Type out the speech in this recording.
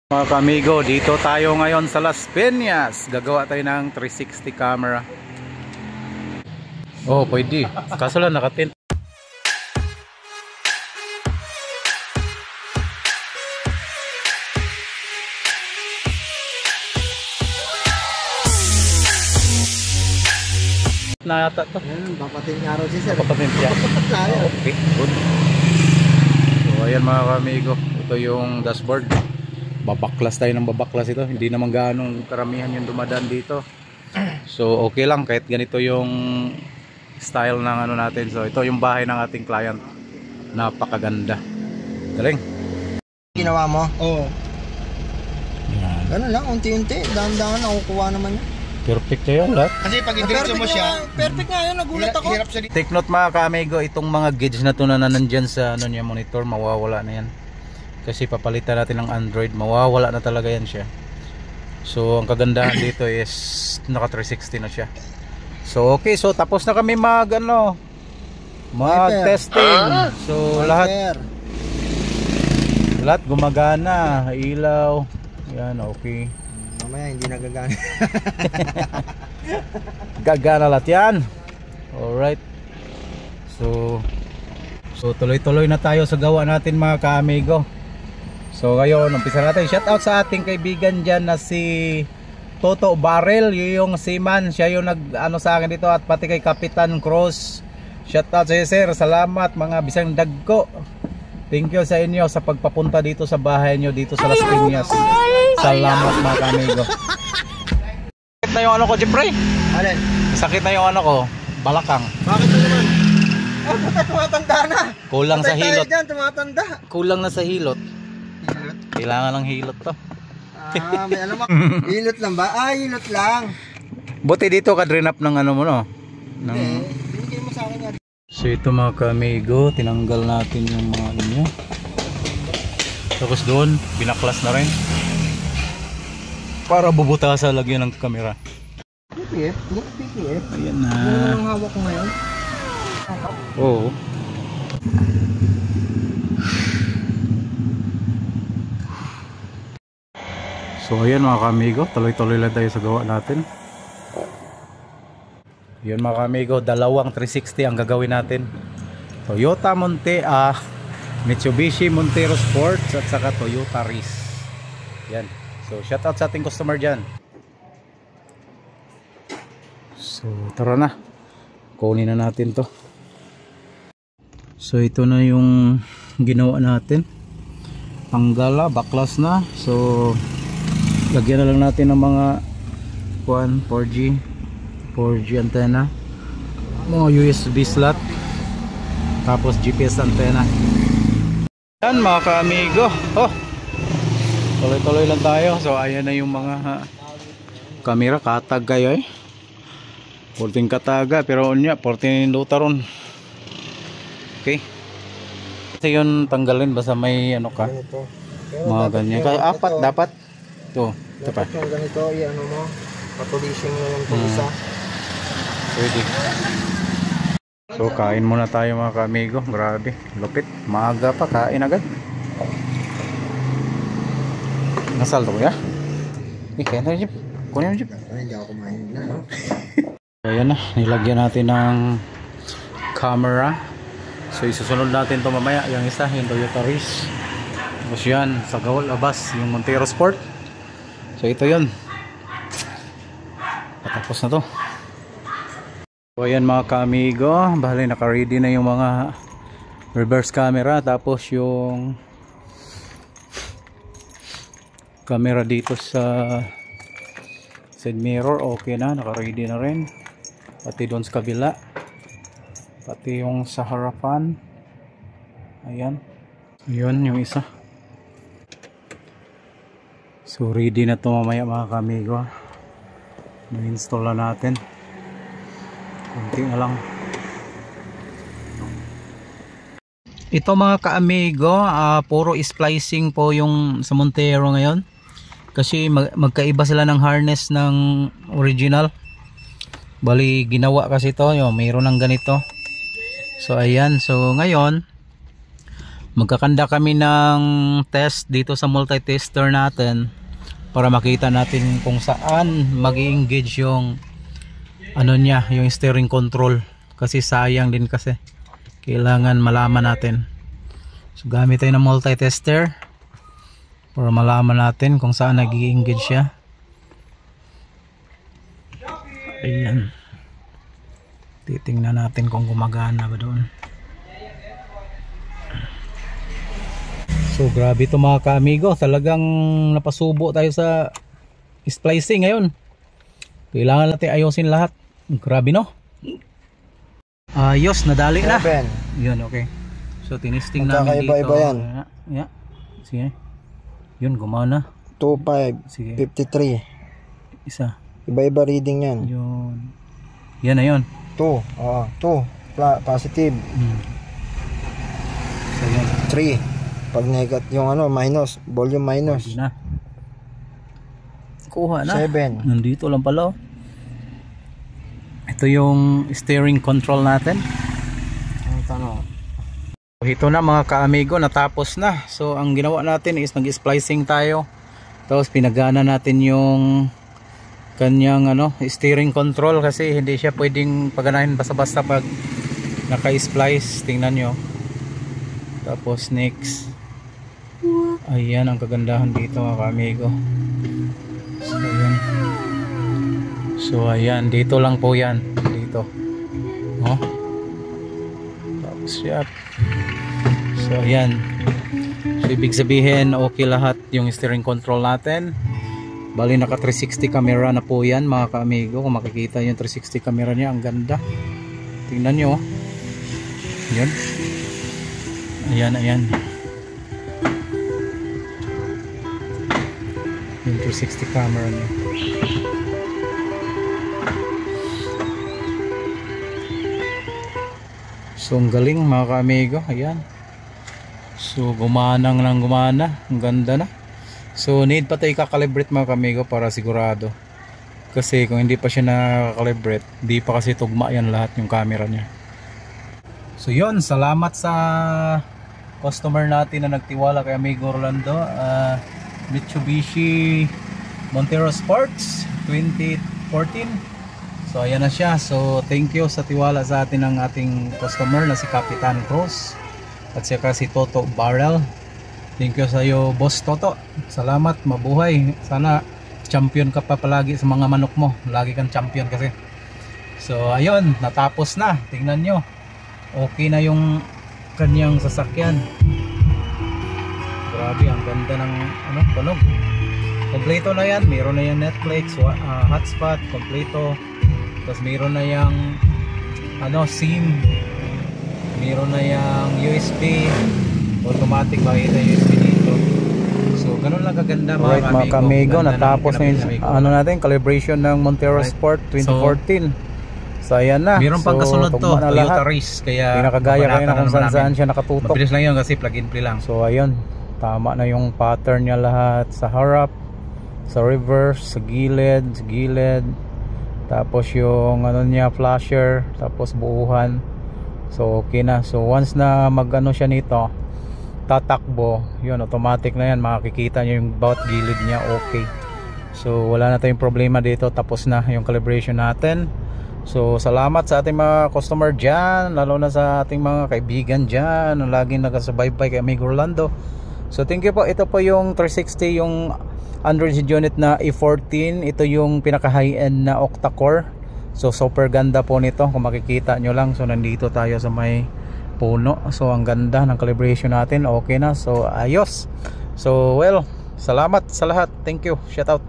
Mga kamigo, dito tayo ngayon sa Las Peñas. Gagawa tayo ng 360 camera. Oh, pwede. Kaso lang nakatent. Na yata to. Papatin nga raw si sir. Papatent siya. Okay, good. So ayan mga kamigo, ito yung dashboard. Babaklas tayo ng babaklas ito. Hindi naman gaano karamihan yung dumadaan dito. So okay lang kahit ganito yung style ng ano natin. So ito yung bahay ng ating client. Napakaganda. Galing. Ginawa mo? Oo. Yan. Ganun lang, unti-unti. Dahan-dahan nakukuha naman yun. Perfect kayo lahat. Kasi pag i-diretso mo siya, perfect nga yun, nagulat ako. hirap siya. Take note mga kamigo, itong mga gauge na to na nandyan sa ano niya monitor, mawawala na yan. Kasi papalitan natin ng Android, mawawala na talaga yan siya. So ang kagandahan dito is naka 360 na siya. So okay, so tapos na kami mag testing. So lahat gumagana, ilaw. Yan, okay. Mamaya hindi nagagana. Gagana lahat yan. Alright. So tuloy-tuloy na tayo sa gawa natin mga ka-amigo. So ngayon, umpisa natin. Shout out sa ating kaibigan dyan na si Toto Barrel, yung seaman. Siya yung nag-ano sa akin dito, at pati kay Kapitan Cruz. Shout out sa iyo sir. Salamat mga bisang dagko. Thank you sa inyo sa pagpapunta dito sa bahay nyo dito sa Las Peñas. Salamat mga kamigo. Sakit na yung ano ko, Jeffrey. Alin? Sakit na yung ano ko, balakang. Bakit na naman? Tumatanda na. Kulang sa hilot. Dyan, tumatanda. Kulang na sa hilot. Hilot? Kailangan ng hilot to. May alam ako. Hilot lang ba? Hilot lang. Buti dito ka drain up ng ano mo no? Hindi, binigay mo sa akin yan. So ito mga kamigo, tinanggal natin yung mga ano niya. Tapos doon, binaklas na rin. Para bubutasan lagyan ng kamera. PPF? PPF? Ayan na. Ano ang hawak ko ngayon? Oo. So ayan mga kamigo, tuloy-tuloy lang tayo sa gawa natin. Yun mga kamigo, dalawang 360 ang gagawin natin. Toyota Mitsubishi Montero Sports at saka Toyota Rise. Yan. So shout out sa ating customer dyan. So tara na, kunin na natin to. So ito na yung ginawa natin. Tanggala, baklas na. So lagyan na lang natin ng mga 4G antenna, mga USB slot, tapos GPS antenna. Yan mga ka-amigo. Tuloy-tuloy lang tayo. So ayan na yung mga camera, katag kayo 14 kataga, pero unya 14 lutaron. Okay. Kasi yun tanggalin basta may ano ka, mga ganyan. Kaya apat dapat. Ito pa. Dapat yung ganito, i-ano mo, patulising na lang ito isa. Pwede. So kain muna tayo mga ka-amigo. Grabe, lupit. Maaga pa, kain agad. Nasal to kuya? Kain tayo Jip. Kunin mo Jip. Hindi ako kumain na. Ayan na, nilagyan natin ng camera. So isusunod natin to mamaya. Yung isa, yung Toyota Rise. Tapos yan, sa Gawal Abas, yung Montero Sport. So ito yun. Patapos na to. So ayan mga ka-amigo, bali naka-ready na yung mga reverse camera, tapos yung camera dito sa side mirror okay na, naka-ready na rin, pati doon sa kabila, pati yung sa harapan. Ayan, yun yung isa. So ready na to mamaya mga ka-amigo. Na-install na natin. Kunti na lang. Ito mga ka-amigo, puro splicing po yung sa Montero ngayon. Kasi magkaiba sila ng harness ng original. Bali ginawa kasi to, mayroon ng ganito. So ayan, so ngayon magkakanda kami ng test dito sa multi-tester natin para makita natin kung saan mag-i-engage yung ano niya, yung steering control, kasi sayang din kasi kailangan malaman natin. So gamit tayo ng multi-tester para malaman natin kung saan nag-i-engage siya. Ayan, titingnan natin kung gumagana ba doon. So grabe ito mga ka-amigo, talagang napasubo tayo sa splicing ngayon. Kailangan natin ayusin lahat. Grabe no? Ayos, nadali na. 7. Yun, okay. So tinisting namin dito. Magkakaiba-iba yan. Yeah. Sige. Yun, gumana. 2.5. Sige. 53. Isa. Iba-iba reading yan. Yun. Yan na yun. 2. Oo. 2. Positive. So yun. 3. Pag negative, yung ano, minus. Volume minus. Hindi na. Kuha na. 7. Nandito lang pala. Ito yung steering control natin. Ang tanong. Ito na mga ka-amigo, natapos na. So ang ginawa natin is nag-splicing tayo. Tapos pinagana natin yung kanyang steering control, kasi hindi siya pwedeng paganahin basta-basta pag naka-splice. Tingnan nyo. Tapos next. Ayan ang kagandahan dito mga ka-amigo. So ayan. So ayan, dito lang po yan. Dito. Oh. Tapos yan. So ayan. So ibig sabihin okay lahat yung steering control natin. Bali naka 360 camera na po yan mga ka-amigo. Kung makikita yung 360 camera niya, ang ganda. Tingnan nyo. Yan. Ayan, ayan. Yung 360 camera niya. So ang galing mga ka-amigo. Ayan. So gumanang lang gumana. Ang ganda na. So need pa tayo kakalibrate mga ka-amigo para sigurado. Kasi kung hindi pa siya nakakalibrate, di pa kasi tugma yan lahat yung camera niya. So yun, salamat sa customer natin na nagtiwala kay Amigo Rolando. Mitsubishi Montero Sports 2014. So ayan na siya. So thank you sa tiwala sa atin ng ating customer na si Kapitan Cruz at saka si Toto Barrel. Thank you sa iyo Boss Toto. Salamat, mabuhay. Sana champion ka pa palagi sa mga manok mo. Lagi kang champion kasi. So ayun, natapos na. Tingnan nyo. Okay na yung kanyang sasakyan. Grabe, ang ganda ng tunog. Kompleto na yan. Meron na yung Netflix, hotspot, kompleto. Tapos meron na yung SIM. Meron na yung USB. Automatic makita yung USB dito. So ganun lang kaganda mga ka-amigo. Natapos na yung natin, calibration ng Montero Sport 2014. So ayan na. Meron pang kasunod to, Toyota Race. Kaya pinakagaya kayo na kung saan siya nakatutok. Mabilis lang yun kasi plug and play lang. So ayun, tama na yung pattern niya lahat. Sa harap, sa reverse, sa gilid, tapos yung niya flasher, tapos buuhan. So okay na. So once na siya nito, tatakbo, yun, automatic na yan. Makikita nyo yung bawat gilid niya, okay. So wala na tayong problema dito. Tapos na yung calibration natin. So salamat sa ating mga customer dyan, lalo na sa ating mga kaibigan dyan na laging nagasubaybay kay Amigo Rolando. So thank you po. Ito po yung 360, yung Android unit na E14. Ito yung pinaka high end na octa-core. So super ganda po nito kung makikita nyo lang. So nandito tayo sa may puno. So ang ganda ng calibration natin, okay na. So ayos. So well, salamat sa lahat. Thank you. Shout out.